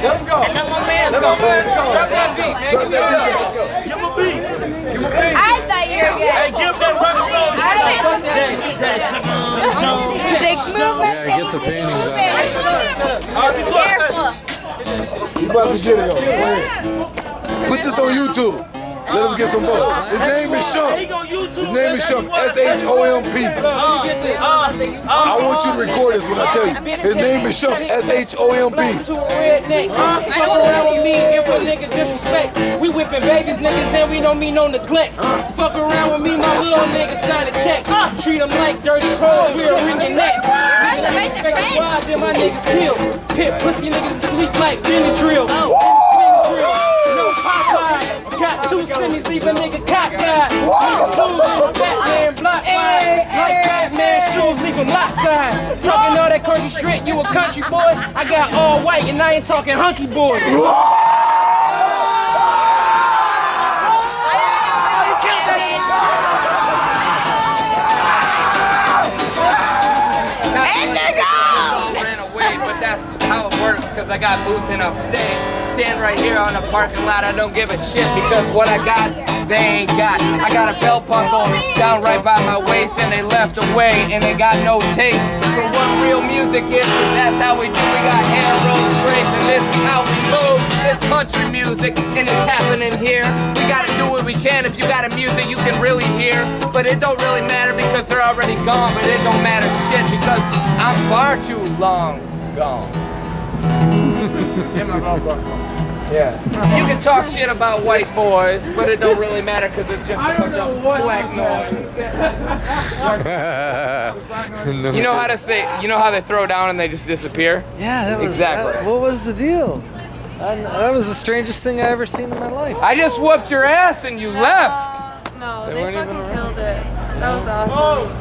Let him go. Let my man go. Drop that beat, man. Give me that beat. Give him a beat. Give him a beat. I thought you were good. Hey, give him that rock and roll shit. Yeah, get the painting done. Careful. You about to get it on. Go ahead. Put this on YouTube. Let us get some votes. His name is Shump. His name is Shump. S-H-O-M-P. I want you to record this when I tell you. His name is Shump. S-H-O-M-P. Fuck around with me if a nigga disrespect. We whipping babies, niggas, and we don't mean no neglect. Fuck around with me, my little nigga sign a check. Treat them like dirty clothes, we a ringing neck. Wild, then my niggas kill. Pit pussy niggas sleep like Benadryl. No Popeye. Got two semis, leave a nigga cockeyed. Niggas shoes, Batman block fire. Like Batman shoes, leave him lopsided. Talking all that curvy shit, you a country boy. I got all white and I ain't talking hunky boy. Ran away, but that's how it works, because I got boots and I'll stand right here on the parking lot. I don't give a shit because what I got, they ain't got. I got a belt buckle down right by my waist and they left away and they got no taste for what real music is, 'cause that's how we do. We got hand rolls, breaks, and this is how we move. This country music and it's happening here. We gotta do what we can. If you got a music you can really hear, but it don't really matter because they're already gone. But it don't matter shit because I'm far too long gone. Yeah. You can talk shit about white boys, but it don't really matter because it's just a bunch of black noise. You know how to say, you know how they throw down and they just disappear? Yeah, that was Exactly. what was the deal? That was the strangest thing I ever seen in my life. I just whooped your ass and you left. No, They they weren't even fucking around. killed it. That was awesome.